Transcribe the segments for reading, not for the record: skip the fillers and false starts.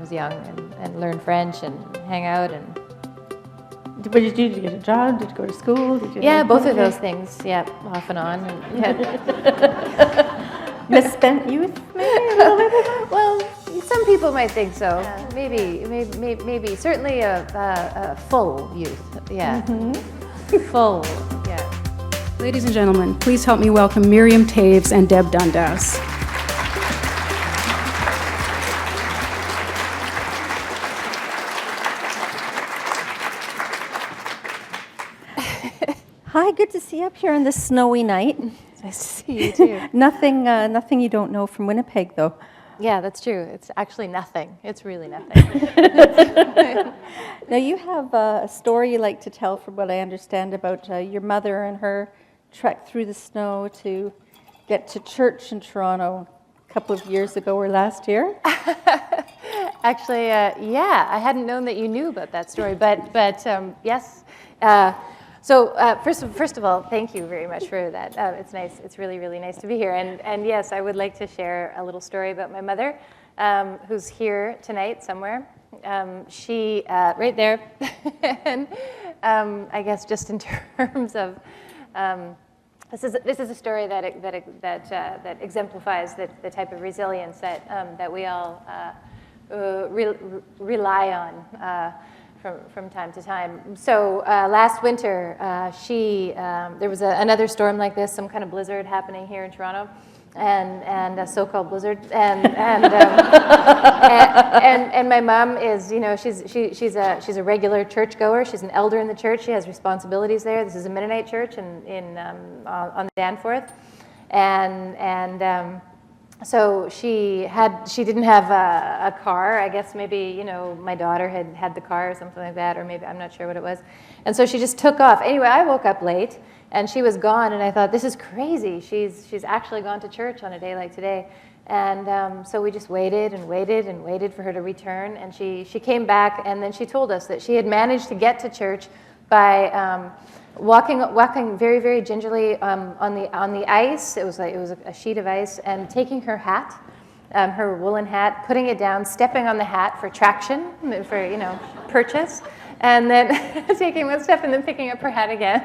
was young and learn French and hang out. And what did you do? Did you get a job? Did you go to school? Did you yeah, both of those things. Yeah, off and on. Misspent youth, maybe a little bit. Well, some people might think so. Yeah. Maybe. Certainly a full youth. Yeah, full. Yeah. Ladies and gentlemen, please help me welcome Miriam Toews and Deb Dundas. Hi, good to see you up here on this snowy night. Nice to see you too. Nothing you don't know from Winnipeg, though. Yeah, that's true. It's actually nothing. It's really nothing. Now, you have a story you like to tell, from what I understand, about your mother and her trek through the snow to get to church in Toronto a couple of years ago or last year. Actually, yeah, I hadn't known that you knew about that story, but yes. So first of all, thank you very much for that. It's nice. It's really, really nice to be here. And yes, I would like to share a little story about my mother, who's here tonight somewhere. She right there, and I guess just in terms of this is a story that exemplifies the type of resilience that we all rely on. From time to time. So last winter, there was another storm like this, some kind of blizzard happening here in Toronto, and a so-called blizzard. And my mom is, she's a regular churchgoer. She's an elder in the church. She has responsibilities there. This is a Mennonite church on the Danforth, and so she didn't have a car. I guess maybe, my daughter had the car or something like that, or maybe, I'm not sure what it was. And so she just took off. Anyway, I woke up late and she was gone, and I thought, this is crazy. She's actually gone to church on a day like today. And so we just waited and waited and waited for her to return, and she came back, and then she told us that she had managed to get to church by walking very, very gingerly on the ice. It was a sheet of ice, and taking her hat, her woolen hat, putting it down, stepping on the hat for traction, for purchase, and then taking one step and then picking up her hat again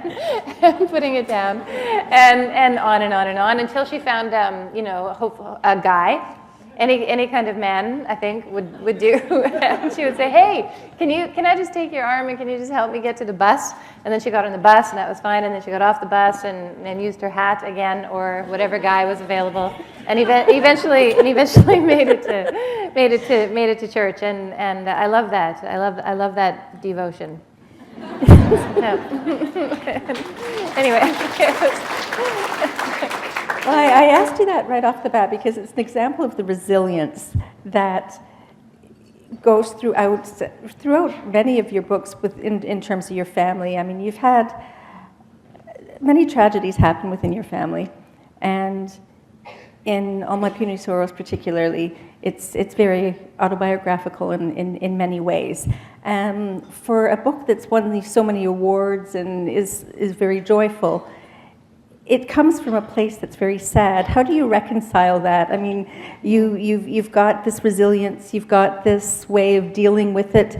and putting it down, and on and on and on until she found a guy. Any kind of man, I think, would do. And she would say, hey, can I just take your arm, and can you just help me get to the bus? And then she got on the bus, and that was fine. And then she got off the bus and used her hat again, or whatever guy was available, and eventually made it to church. And I love that. I love that devotion. Anyway. Well, I asked you that right off the bat because it's an example of the resilience that goes throughout many of your books in terms of your family. I mean, you've had many tragedies happen within your family, and in All My Puny Sorrows particularly, it's very autobiographical in many ways. For a book that's won so many awards and is very joyful, it comes from a place that's very sad. How do you reconcile that? I mean, you've got this resilience, you've got this way of dealing with it.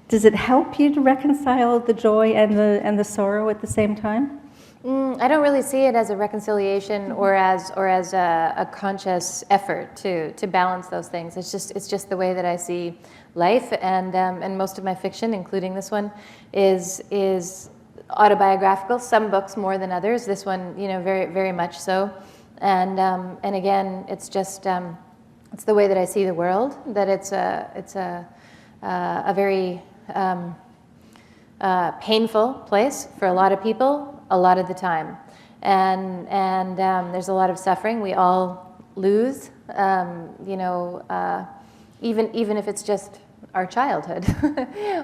Does it help you to reconcile the joy and the sorrow at the same time? I don't really see it as a reconciliation or as a conscious effort to balance those things. It's just the way that I see life, and most of my fiction, including this one, is autobiographical. Some books more than others. This one, very, very much so. And again, it's just it's the way that I see the world. That it's a very painful place for a lot of people, a lot of the time, and there's a lot of suffering. We all lose, even if it's just our childhood,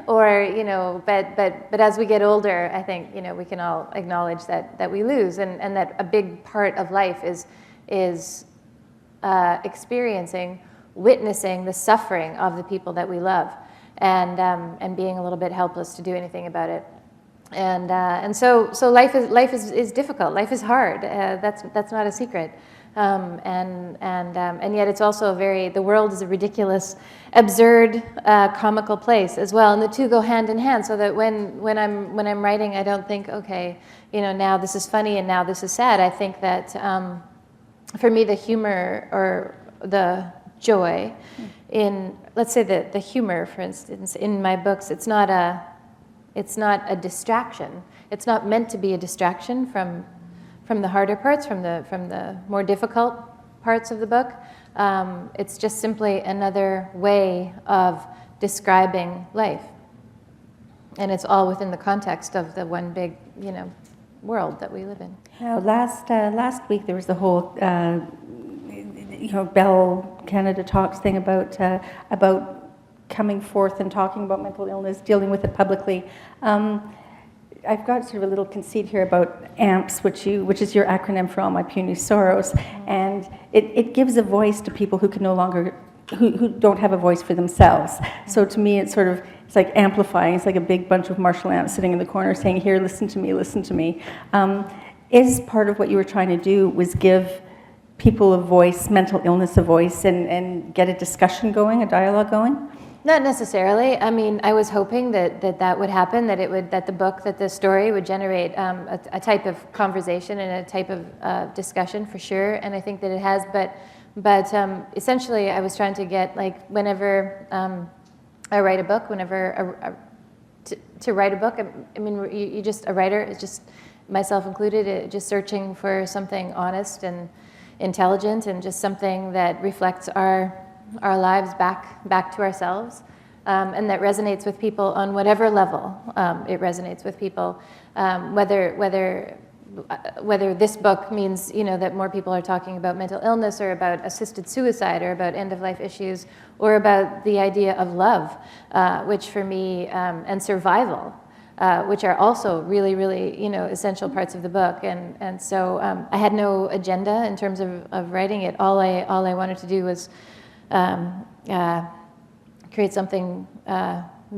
or but as we get older, I think we can all acknowledge that we lose, and that a big part of life is experiencing, witnessing the suffering of the people that we love, and being a little bit helpless to do anything about it, and so life is difficult. Life is hard. That's not a secret. And yet it's also the world is a ridiculous, absurd, comical place as well, and the two go hand in hand. So that when I'm writing, I don't think, okay, now this is funny and now this is sad. I think that for me, the humor or the joy in, let's say the humor, for instance, in my books, it's not a distraction. It's not meant to be a distraction from the harder parts, from the more difficult parts of the book. It's just simply another way of describing life. And it's all within the context of the one big, world that we live in. Now, last week there was the whole, Bell Canada Talks thing about coming forth and talking about mental illness, dealing with it publicly. I've got sort of a little conceit here about AMPS, which is your acronym for All My Puny Sorrows, and it gives a voice to people who can no longer, who don't have a voice for themselves. So to me, it's like amplifying. It's like a big bunch of Marshall amps sitting in the corner saying, "Here, listen to me, listen to me." Is part of what you were trying to do was give people a voice, mental illness a voice, and get a discussion going, a dialogue going? Not necessarily. I mean, I was hoping that would happen, that the story would generate a type of conversation and a type of discussion for sure, and I think that it has. But essentially, I was trying to get, like, whenever I write a book, to write a book, I mean, you just, a writer is just, myself included, just searching for something honest and intelligent and just something that reflects our lives back to ourselves, and that resonates with people on whatever level it resonates with people, whether this book means that more people are talking about mental illness or about assisted suicide or about end-of-life issues or about the idea of love, which for me, and survival, which are also really, really essential parts of the book. And so I had no agenda in terms of writing it. All I wanted to do was create something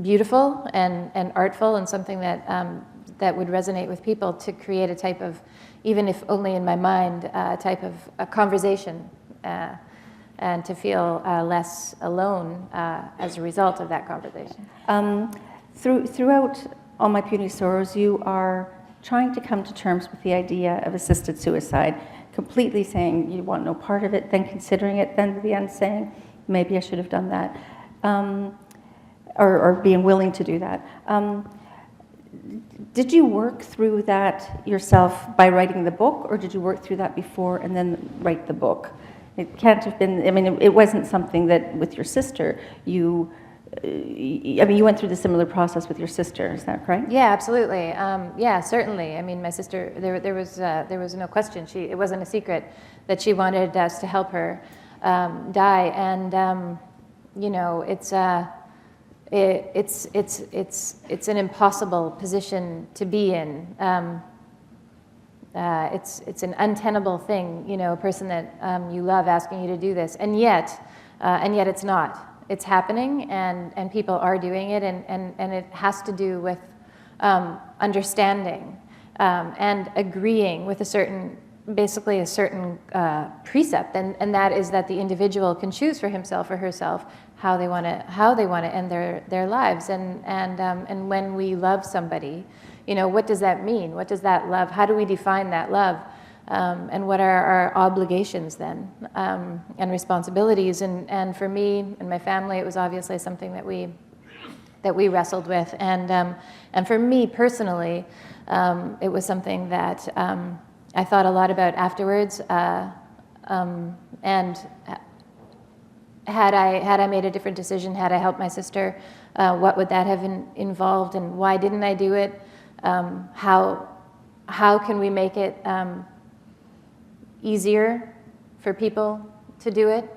beautiful and artful, and something that would resonate with people, to create a type of, even if only in my mind, a type of a conversation, and to feel less alone as a result of that conversation. Throughout All My Puny Sorrows, you are trying to come to terms with the idea of assisted suicide, completely saying you want no part of it, then considering it, then at the end saying, maybe I should have done that, or being willing to do that. Did you work through that yourself by writing the book, or did you work through that before and then write the book? It can't have been, I mean, it wasn't something that with your sister, you went through the similar process with your sister, is that correct? Yeah, absolutely. Yeah, certainly. I mean, my sister, there was no question. It wasn't a secret that she wanted us to help her die, and it's an impossible position to be in. It's an untenable thing, a person that you love asking you to do this, and yet it's not. It's happening, and people are doing it, and it has to do with understanding and agreeing with a certain precept, and that is that the individual can choose for himself or herself how they want to end their lives, and when we love somebody, what does that mean? What does that love? How do we define that love? And what are our obligations then, and responsibilities? And for me and my family, it was obviously something that we wrestled with. And for me personally, it was something that I thought a lot about afterwards. And had I made a different decision, had I helped my sister, what would that have involved, and why didn't I do it? How can we make it easier for people to do it?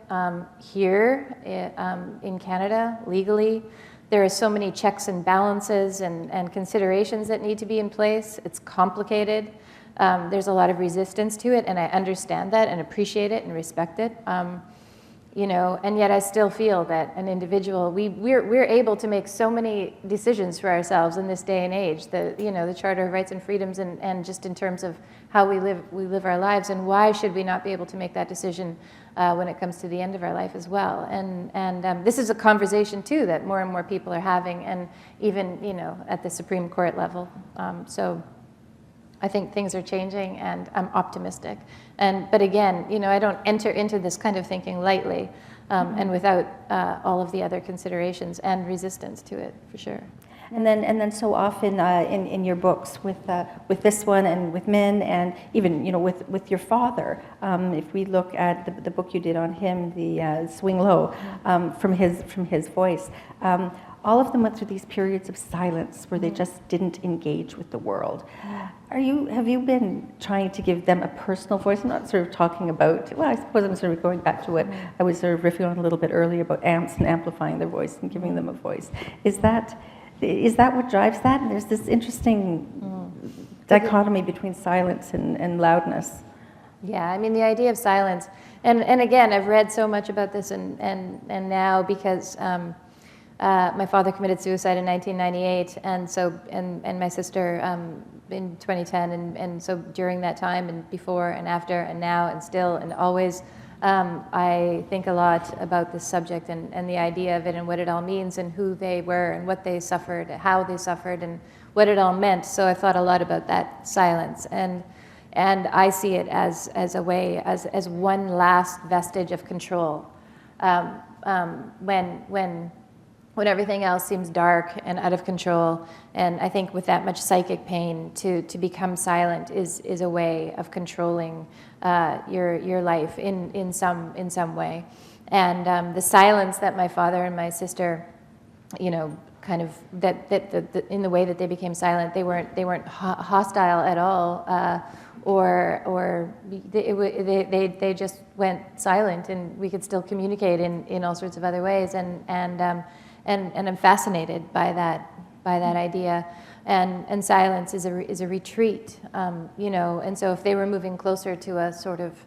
Here in Canada, legally, there are so many checks and balances and considerations that need to be in place. It's complicated. There's a lot of resistance to it, and I understand that and appreciate it and respect it. and yet I still feel that an individual, we're able to make so many decisions for ourselves in this day and age, the Charter of Rights and Freedoms, and just in terms of how we live our lives, and why should we not be able to make that decision when it comes to the end of our life as well? And this is a conversation too that more and more people are having, and even at the Supreme Court level. So I think things are changing, and I'm optimistic. But again, I don't enter into this kind of thinking lightly, and without all of the other considerations and resistance to it, for sure. And then so often in your books, with this one and with Men, and even with your father, if we look at the book you did on him, the Swing Low, from his voice. All of them went through these periods of silence where they just didn't engage with the world. Have you been trying to give them a personal voice? I'm not sort of talking about, well, I suppose I'm sort of going back to what I was sort of riffing on a little bit earlier about amps and amplifying their voice and giving them a voice. Is that what drives that? And there's this interesting dichotomy between silence and loudness. Yeah, I mean, the idea of silence, and again, I've read so much about this, and now because my father committed suicide in 1998, and my sister in 2010, and so during that time, and before and after and now and still and always, I think a lot about this subject and the idea of it and what it all means and who they were and what they suffered, how they suffered, and what it all meant. So I thought a lot about that silence, and I see it as a way, as one last vestige of control. When everything else seems dark and out of control, and I think with that much psychic pain, to become silent is a way of controlling your life in some way. And the silence that my father and my sister, kind of that in the way that they became silent, they weren't hostile at all, or they just went silent, and we could still communicate in all sorts of other ways, and I'm fascinated by that idea, and silence is a retreat, and so if they were moving closer to a sort of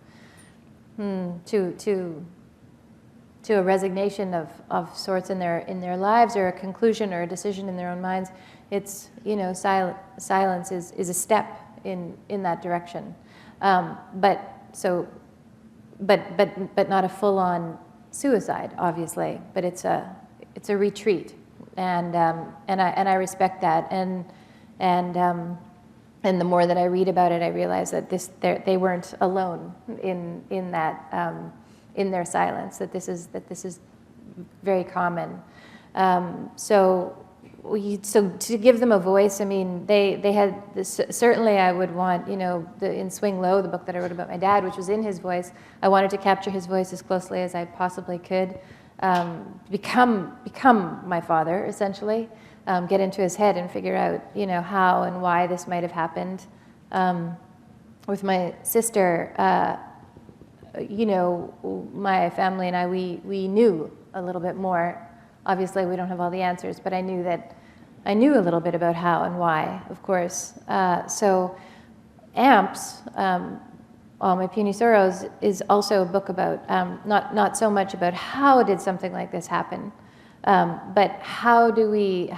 to a resignation of sorts in their lives, or a conclusion or a decision in their own minds, it's silence is a step in that direction, but not a full-on suicide, obviously, but it's a retreat, and I respect that, and the more that I read about it, I realize that they weren't alone in that, in their silence. That this is very common. So to give them a voice, I mean, they had this, certainly I would want, in Swing Low, the book that I wrote about my dad, which was in his voice, I wanted to capture his voice as closely as I possibly could. Become my father, essentially, get into his head and figure out, how and why this might have happened. With my sister, my family and I, we knew a little bit more. Obviously, we don't have all the answers, but I knew a little bit about how and why, of course. So Amps, All My Puny Sorrows, is also a book about, not so much about how did something like this happen, but how do we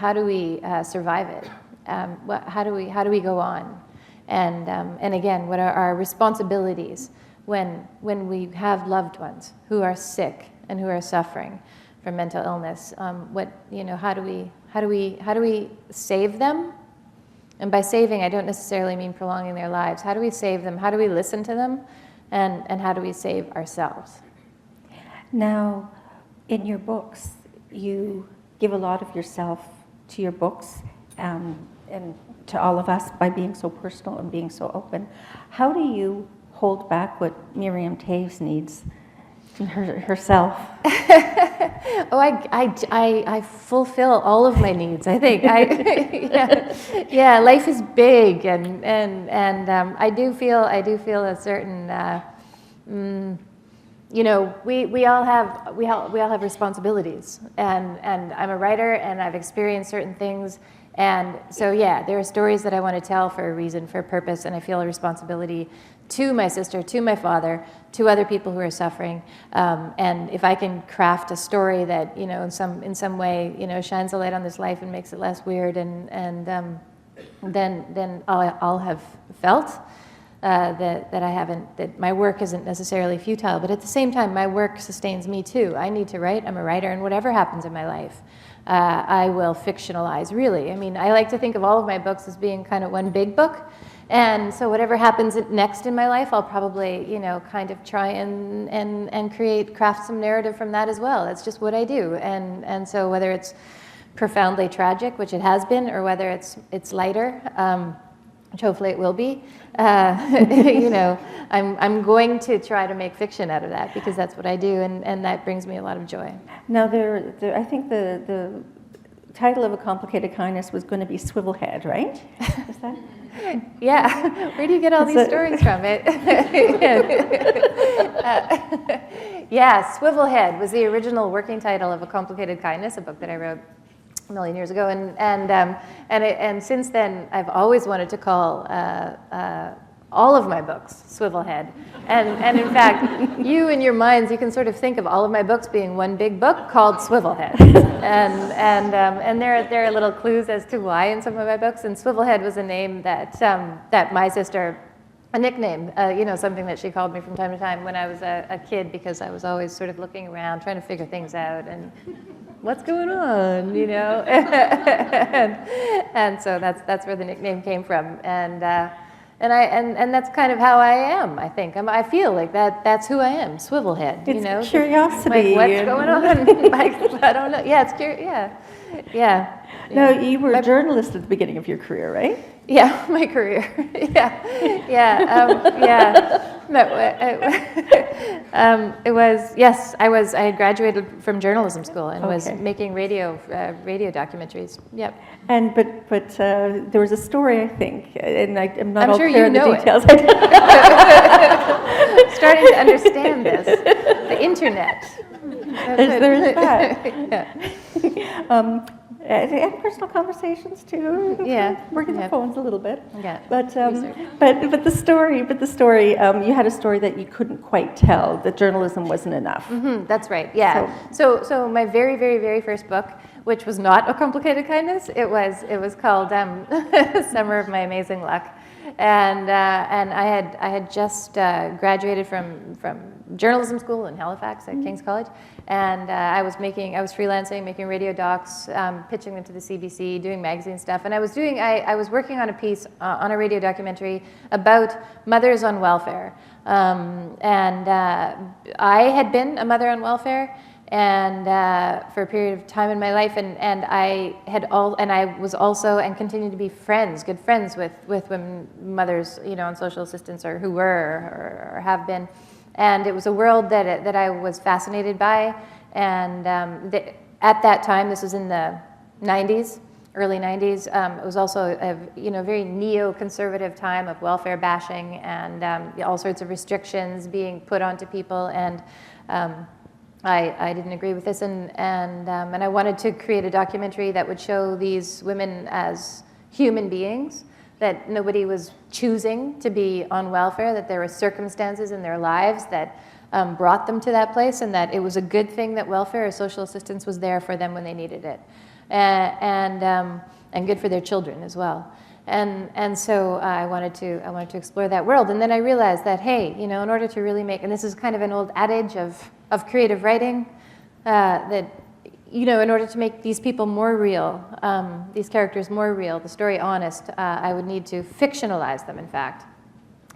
survive it? How do we go on? And again, what are our responsibilities when we have loved ones who are sick and who are suffering from mental illness? How do we save them? And by saving, I don't necessarily mean prolonging their lives. How do we save them? How do we listen to them? And how do we save ourselves? Now, in your books, you give a lot of yourself to your books, and to all of us by being so personal and being so open. How do you hold back what Miriam Toews needs in herself? Oh, I fulfill all of my needs, I think. Yeah, life is big, and I do feel a certain, we all have responsibilities, and I'm a writer, and I've experienced certain things, and so yeah, there are stories that I want to tell for a reason, for a purpose, and I feel a responsibility to my sister, to my father, to other people who are suffering. And if I can craft a story that, you know, in some way, you know, shines a light on this life and makes it less weird, and then I'll have felt that my work isn't necessarily futile. But at the same time, my work sustains me too. I need to write. I'm a writer, and whatever happens in my life, I will fictionalize, really. I mean, I like to think of all of my books as being kind of one big book. And so whatever happens next in my life, I'll probably, you know, kind of try and craft some narrative from that as well. That's just what I do. And so whether it's profoundly tragic, which it has been, or whether it's lighter, which hopefully it will be, you know, I'm going to try to make fiction out of that, because that's what I do, and that brings me a lot of joy. Now, I think the title of A Complicated Kindness was going to be Swivelhead, right? Is that? Yeah. Where do you get all these stories from? Yeah, Swivelhead was the original working title of A Complicated Kindness, a book that I wrote a million years ago, and since then I've always wanted to call all of my books Swivelhead, and in fact, you in your minds, you can sort of think of all of my books being one big book called Swivelhead, and there are little clues as to why in some of my books. And Swivelhead was a name that my sister, a nickname, you know, something that she called me from time to time when I was a kid, because I was always sort of looking around, trying to figure things out, and what's going on, you know? and so that's where the nickname came from, and that's kind of how I am. I think I feel like that's who I am, Swivelhead. It's, you know, curiosity. Like, what's going on? Like, I don't know. Yeah, it's curious. Yeah. No, you were a journalist at the beginning of your career, right? Yeah, my career. Yeah. No, it was, yes, I had graduated from journalism school and was making radio documentaries. Yep. And but there was a story, I think, and I'm not all sure clear you on the know details. Starting to understand this, the internet. There is that. Yeah. And personal conversations too. Yeah. Working the phones a little bit. Yeah. But the story. You had a story that you couldn't quite tell. That journalism wasn't enough. Mm-hmm, that's right. Yeah. So my very, very, very first book, which was not A Complicated Kindness, it was called Summer of My Amazing Luck, and I had just graduated from journalism school in Halifax at King's College, and I was freelancing, making radio docs, pitching them to the CBC, doing magazine stuff, and I was working on a piece on a radio documentary about mothers on welfare, and I had been a mother on welfare, and for a period of time in my life, and I was also and continue to be good friends with women mothers, you know, on social assistance, or who were or have been. And it was a world that I was fascinated by, and at that time, this was in the 90s, early 90s, it was also a very neoconservative time of welfare bashing and all sorts of restrictions being put onto people, and I didn't agree with this, and I wanted to create a documentary that would show these women as human beings, that nobody was choosing to be on welfare, that there were circumstances in their lives that brought them to that place, and that it was a good thing that welfare or social assistance was there for them when they needed it, and good for their children as well. And so I wanted to explore that world, and then I realized that, hey, you know, in order to really make, and this is kind of an old adage of creative writing, that, you know, in order to make these people more real, these characters more real, the story honest, I would need to fictionalize them, in fact,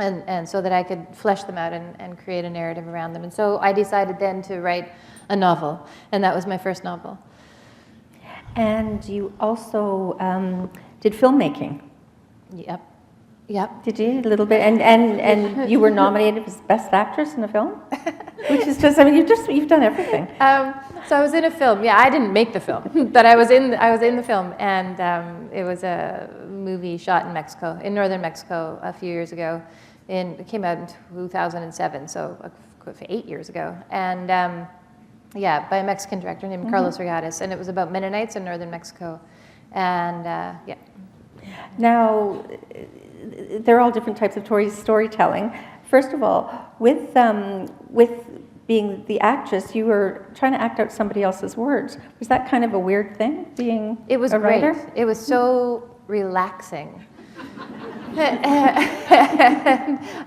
and so that I could flesh them out and create a narrative around them. And so I decided then to write a novel, and that was my first novel. And you also did filmmaking. Yep. Did you? A little bit. And you were nominated as Best Actress in a film? Which is just, I mean, you've done everything. So I was in a film. Yeah, I didn't make the film, but I was in the film, and it was a movie shot in Mexico, in northern Mexico, a few years ago. It came out in 2007, so 8 years ago, and by a Mexican director named Carlos Regatas, and it was about Mennonites in northern Mexico, and Now, there are all different types of storytelling. First of all, with being the actress, you were trying to act out somebody else's words. Was that kind of a weird thing, being It was a great. writer? It was so relaxing.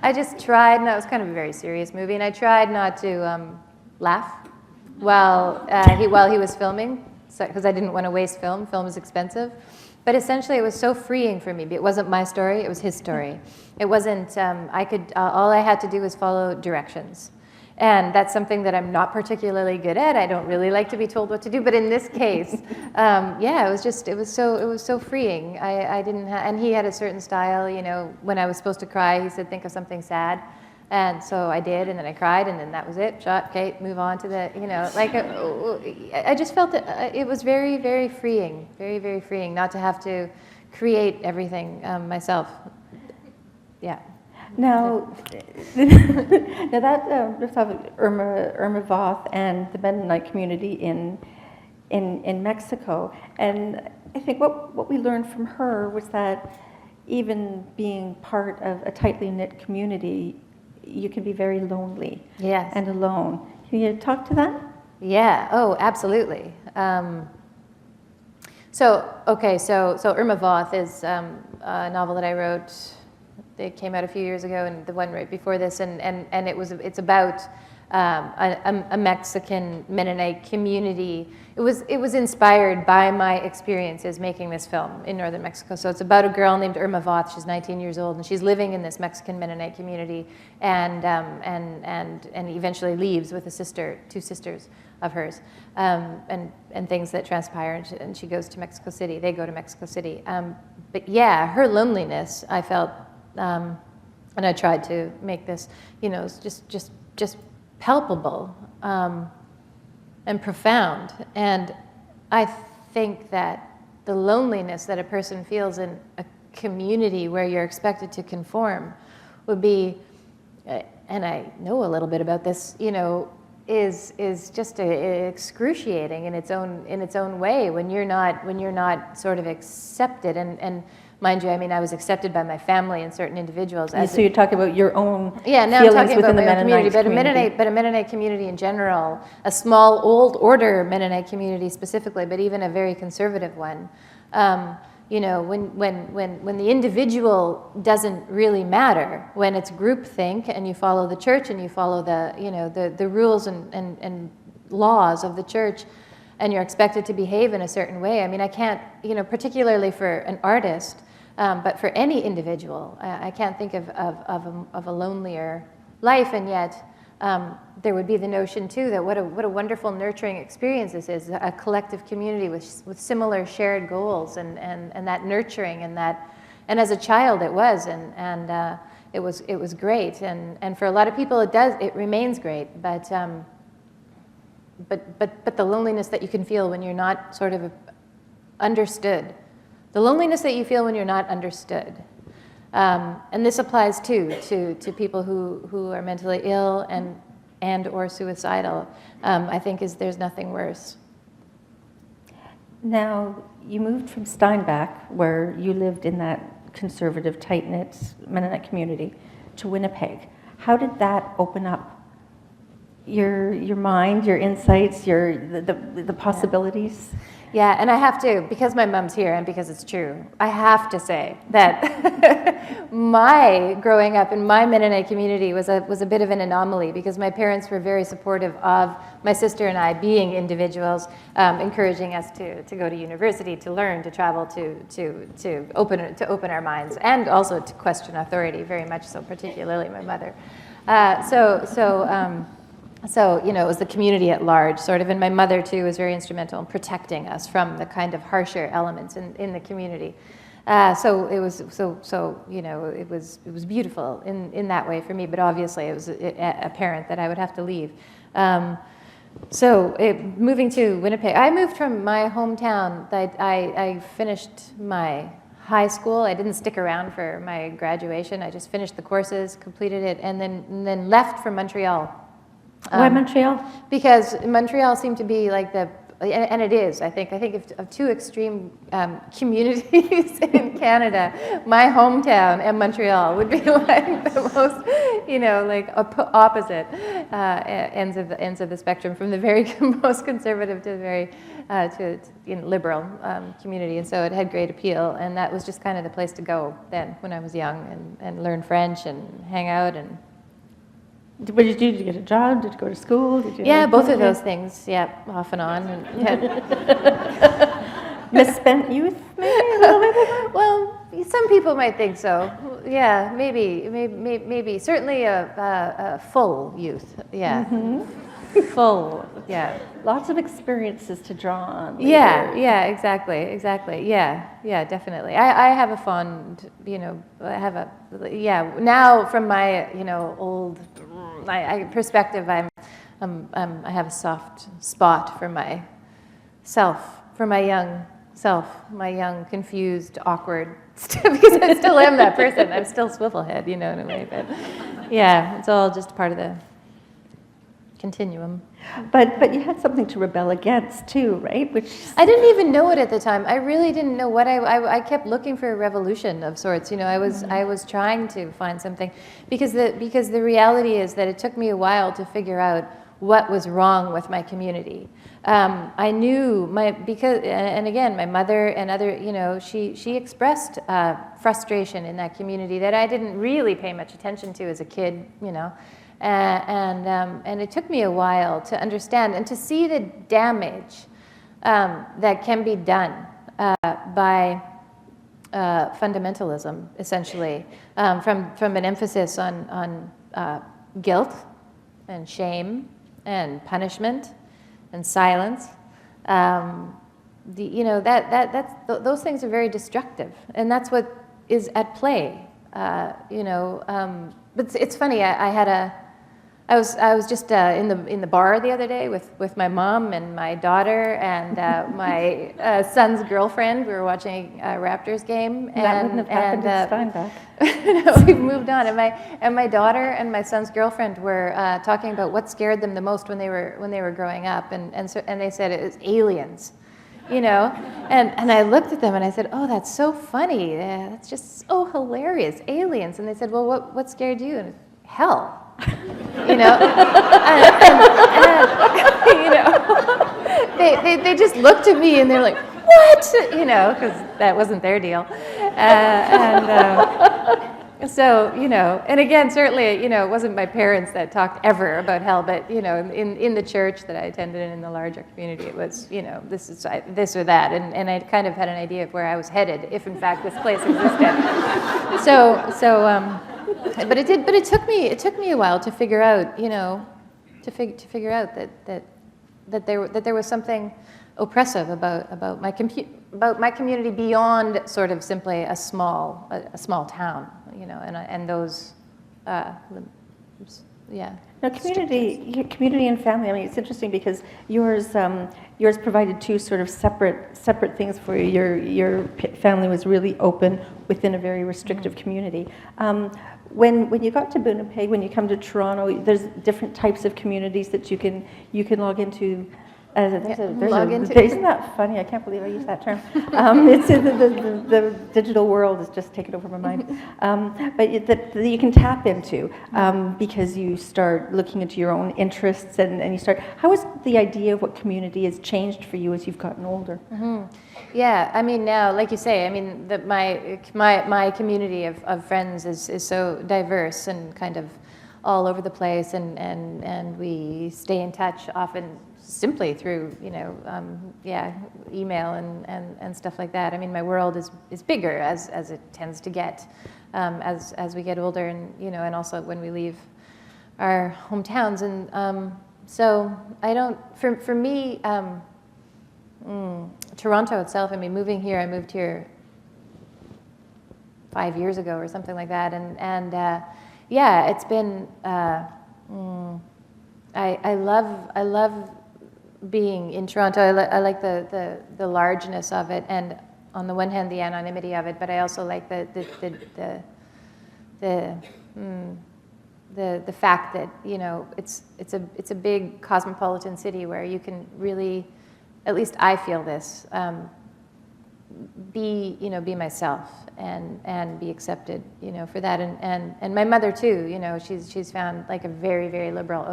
I just tried, and that was kind of a very serious movie, and I tried not to laugh while he was filming, because I didn't want to waste film. Film is expensive. But essentially, it was so freeing for me. It wasn't my story; it was his story. It wasn't. All I had to do was follow directions, and that's something that I'm not particularly good at. I don't really like to be told what to do. But in this case, it was so freeing. I didn't, and he had a certain style. You know, when I was supposed to cry, he said, "Think of something sad." And so I did, and then I cried, and then that was it. Shot, okay, move on to the, I just felt that it was very, very freeing, very, very freeing not to have to create everything myself. Yeah. Now, that riffs off of Irma Voth and the Mennonite community in Mexico. And I think what we learned from her was that even being part of a tightly knit community, you can be very lonely and alone. Can you talk to that? Yeah. Oh, absolutely. So Irma Voth is a novel that I wrote. It came out a few years ago, and the one right before this, and it's about a Mexican Mennonite community. It was inspired by my experiences making this film in northern Mexico. So it's about a girl named Irma Voth. She's 19 years old, and she's living in this Mexican Mennonite community, and eventually leaves with two sisters of hers, and things that transpire, and she goes to Mexico City. They go to Mexico City. But yeah, her loneliness, I felt, and I tried to make this, just palpable and profound. And I think that the loneliness that a person feels in a community where you're expected to conform would be, and I know a little bit about this, is just excruciating in its own way when you're not sort of accepted. And mind you, I mean, I was accepted by my family and certain individuals. So you're talking about your own now I'm feelings talking within about the my own Mennonite community, but a Mennonite community in general, a small, old order Mennonite community specifically, but even a very conservative one. When the individual doesn't really matter, when it's groupthink and you follow the church and you follow the rules and laws of the church, and you're expected to behave in a certain way. I mean, I can't, particularly for an artist, but for any individual, I can't think of a lonelier life, and yet there would be the notion too that what a wonderful nurturing experience this is, a collective community with similar shared goals, and that nurturing, and as a child it was, and it was great, and for a lot of people it remains great, but the loneliness that you can feel when you're not sort of understood. The loneliness that you feel when you're not understood. And this applies too to people who are mentally ill and or suicidal. I think there's nothing worse. Now, you moved from Steinbach, where you lived in that conservative, tight-knit Mennonite community, to Winnipeg. How did that open up your mind, your insights, the possibilities? Yeah, and I have to, because my mom's here and because it's true, I have to say that my growing up in my Mennonite community was a bit of an anomaly, because my parents were very supportive of my sister and I being individuals, encouraging us to go to university, to learn, to travel, to open our minds, and also to question authority, very much so, particularly my mother. So, it was the community at large, sort of, and my mother, too, was very instrumental in protecting us from the kind of harsher elements in the community. So it was beautiful in that way for me, but obviously it was apparent that I would have to leave. Moving to Winnipeg, I moved from my hometown. I finished my high school. I didn't stick around for my graduation. I just finished the courses, completed it, and then left for Montreal. Why Montreal? Because Montreal seemed to be like and it is, I think of two extreme communities in Canada, my hometown and Montreal would be like the most, like opposite ends of the spectrum, from the very most conservative to the very liberal community. And so it had great appeal, and that was just kind of the place to go then when I was young, and learn French and hang out. And what did you do? Did you get a job? Did you go to school? Did you? Yeah, both of those things. Yeah, off and on. Misspent youth, maybe a little bit. Well, some people might think so. Yeah, maybe. Certainly a full youth. Yeah, full. Yeah. Lots of experiences to draw on. Later. Yeah, exactly. Yeah, definitely. I have a fond, now from my, old perspective, I have a soft spot for myself, for my young self, my young, confused, awkward, because I still am that person. I'm still swivelhead, in a way, but yeah, it's all just part of the continuum. But you had something to rebel against too, right? Which I didn't even know it at the time. I really didn't know what I kept looking for a revolution of sorts. I was trying to find something, because the reality is that it took me a while to figure out what was wrong with my community. I knew and again, my mother and other, she expressed frustration in that community that I didn't really pay much attention to as a kid, And it took me a while to understand and to see the damage that can be done by fundamentalism, essentially, from an emphasis on guilt and shame and punishment and silence. Those things are very destructive, and that's what is at play. But it's funny. I was just in the bar the other day with my mom and my daughter and my son's girlfriend. We were watching a Raptors game, and that wouldn't have happened in Steinbach. No, we've moved on. And my daughter and my son's girlfriend were talking about what scared them the most when they were growing up, and they said it was aliens. And I looked at them and I said, "Oh, that's so funny. That's just so hilarious, aliens." And they said, "Well, what scared you?" And hell. They just looked at me and they're like, "What?" Because that wasn't their deal. So, and again, certainly, it wasn't my parents that talked ever about hell, but, in the church that I attended and in the larger community, it was, this is this or that, and I kind of had an idea of where I was headed, if in fact this place existed. But it took me a while to figure out, to figure out that there was something oppressive about my community beyond sort of simply a small town, and those yeah. Now, community and family. I mean, it's interesting because yours provided two sort of separate things for you. Your family was really open within a very restrictive community. When you got to Winnipeg, when you come to Toronto, there's different types of communities that you can log into. Isn't that funny? I can't believe I used that term. It's the digital world has just taken over my mind. But that you can tap into because you start looking into your own interests and you start. How has the idea of what community has changed for you as you've gotten older? Mm-hmm. Yeah, I mean, now, like you say, I mean, my community of friends is so diverse and kind of all over the place, and we stay in touch often simply through email and stuff like that. I mean, my world is bigger as it tends to get as we get older, and also when we leave our hometowns, and so I don't. For me, Toronto itself. I mean, moving here, I moved here 5 years ago or something like that, and yeah, it's been. I love being in Toronto. I like the largeness of it, and on the one hand, the anonymity of it, but I also like the fact that it's a big cosmopolitan city where you can really at least I feel this, be myself and be accepted, for that. And my mother too, she's found like a very, very liberal,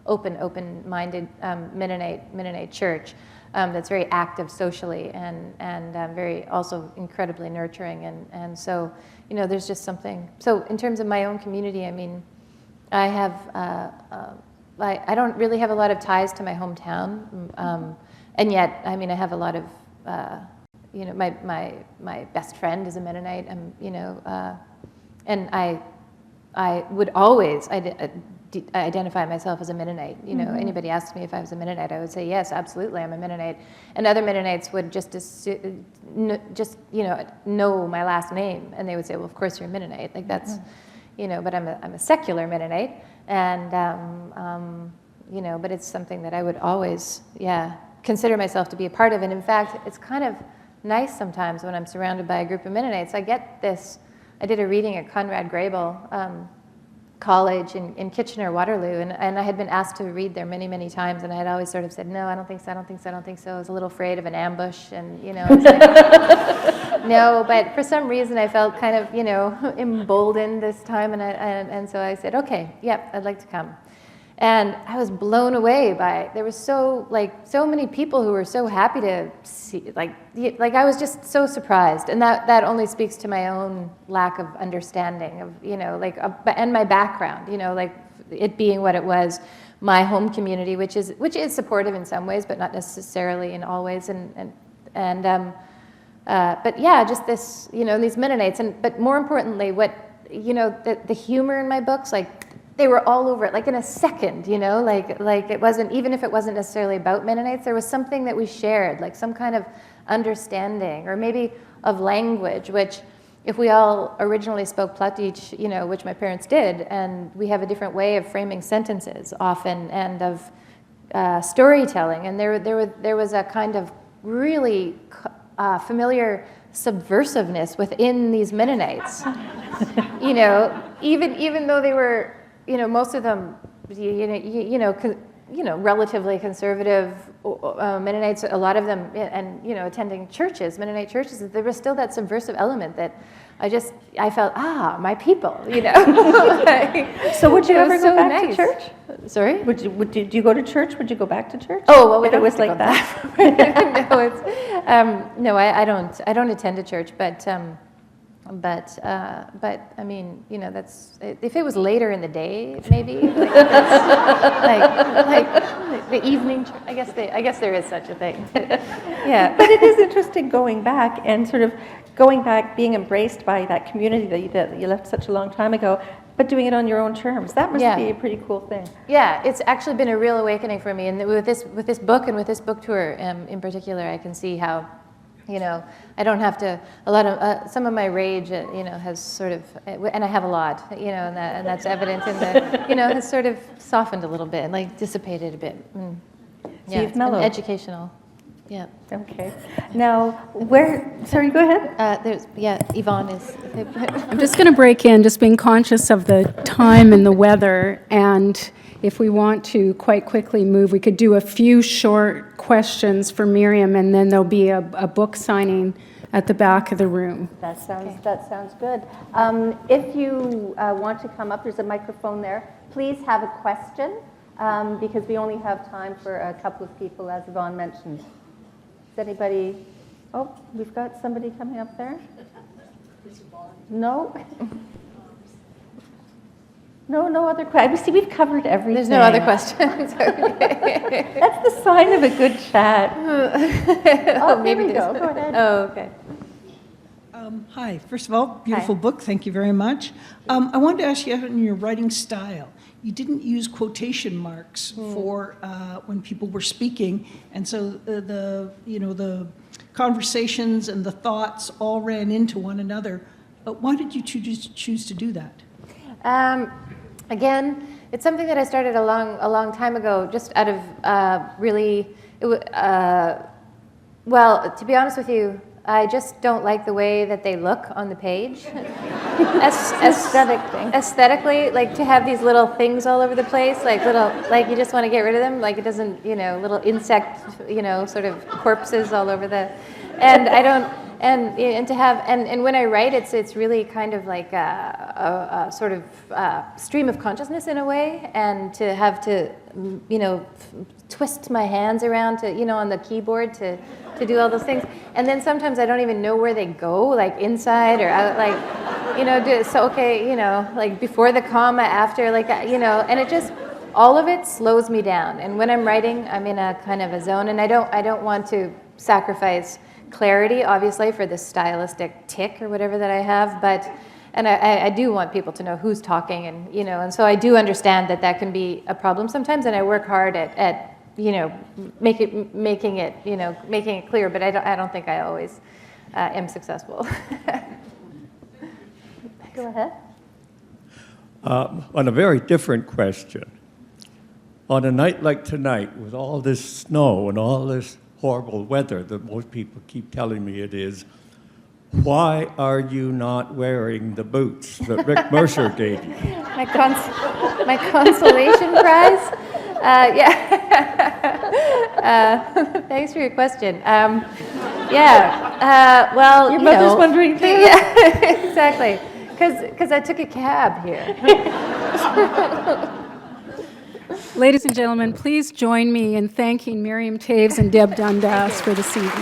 open-minded Mennonite church that's very active socially and very also incredibly nurturing. And so, there's just something. So in terms of my own community, I mean, I have, I don't really have a lot of ties to my hometown, and yet, I mean, I have a lot of, my best friend is a Mennonite, and I would always identify myself as a Mennonite. Anybody asks me if I was a Mennonite, I would say yes, absolutely, I'm a Mennonite. And other Mennonites would just know my last name, and they would say, well, of course you're a Mennonite. Like that's, but I'm a secular Mennonite, and but it's something that I would always, consider myself to be a part of. And in fact, it's kind of nice sometimes when I'm surrounded by a group of Mennonites. I get this. I did a reading at Conrad Grebel College in Kitchener-Waterloo, and I had been asked to read there many, many times, and I had always sort of said, no, I don't think so, I don't think so, I don't think so. I was a little afraid of an ambush, and, I was like, no, but for some reason I felt kind of, emboldened this time, and so I said, okay, yep, I'd like to come. And I was blown away by, there was so many people who were so happy to see, like I was just so surprised. And that only speaks to my own lack of understanding of, and my background, like it being what it was, my home community, which is supportive in some ways, but not necessarily in all ways. But yeah, just this, these Mennonites, but more importantly, what, the humor in my books, like, they were all over it, like in a second, like it wasn't, even if it wasn't necessarily about Mennonites, there was something that we shared, like some kind of understanding, or maybe of language, which if we all originally spoke Platich, which my parents did, and we have a different way of framing sentences often, and of storytelling, and there was a kind of really familiar subversiveness within these Mennonites, even though they were, most of them, relatively conservative Mennonites, a lot of them, and, attending churches, Mennonite churches, there was still that subversive element that I felt, my people, So would you ever go back to church? Sorry? Did you go to church? Would you go back to church? Oh, well, it was like that. No, it's, no, I don't attend a church, but I mean, that's, if it was later in the day, maybe, like the evening. I guess there is such a thing. Yeah. But it is interesting going back and sort of being embraced by that community that you left such a long time ago, but doing it on your own terms. That must be a pretty cool thing. Yeah, it's actually been a real awakening for me, and with this book and with this book tour in particular, I can see how. I don't have to, some of my rage, has sort of, and I have a lot, and that's evident in the, has sort of softened a little bit, like dissipated a bit. So you've mellowed. Educational, yeah. Okay. Now, sorry, go ahead. Yvonne is. I'm just going to break in, just being conscious of the time and the weather, and if we want to quite quickly move, we could do a few short questions for Miriam, and then there'll be a book signing at the back of the room. That sounds good. If you want to come up, there's a microphone there. Please have a question, because we only have time for a couple of people, as Yvonne mentioned. Is anybody? Oh, we've got somebody coming up there. No. No other questions. See, we've covered everything. There's no other questions. That's the sign of a good chat. Maybe go. Go ahead. Oh, okay. Hi. First of all, beautiful book. Thank you very much. I wanted to ask you, in your writing style, you didn't use quotation marks for when people were speaking, and so the conversations and the thoughts all ran into one another. But why did you choose to do that? Again, it's something that I started a long time ago, just out of really, well, to be honest with you, I just don't like the way that they look on the page. Aesthetic thing. Aesthetically, like to have these little things all over the place, like little, like you just want to get rid of them, like it doesn't, little insect, sort of corpses all over the, and I don't, and to have, and when I write, it's really kind of like a sort of stream of consciousness in a way, and to have to, twist my hands around to, on the keyboard to do all those things. And then sometimes I don't even know where they go, like inside or out, like, like before the comma, after, like, and it just, all of it slows me down. And when I'm writing, I'm in a kind of a zone, and I don't want to sacrifice clarity, obviously, for this stylistic tick or whatever that I have, but, and I do want people to know who's talking, and, and so I do understand that can be a problem sometimes, and I work hard at making it clear, but I don't think I always am successful. Go ahead. On a very different question, on a night like tonight, with all this snow and all this horrible weather that most people keep telling me it is, why are you not wearing the boots that Rick Mercer gave you? My consolation prize? Thanks for your question. Well, Your mother's wondering too. Yeah, exactly. Because I took a cab here. Ladies and gentlemen, please join me in thanking Miriam Toews and Deb Dundas for this evening.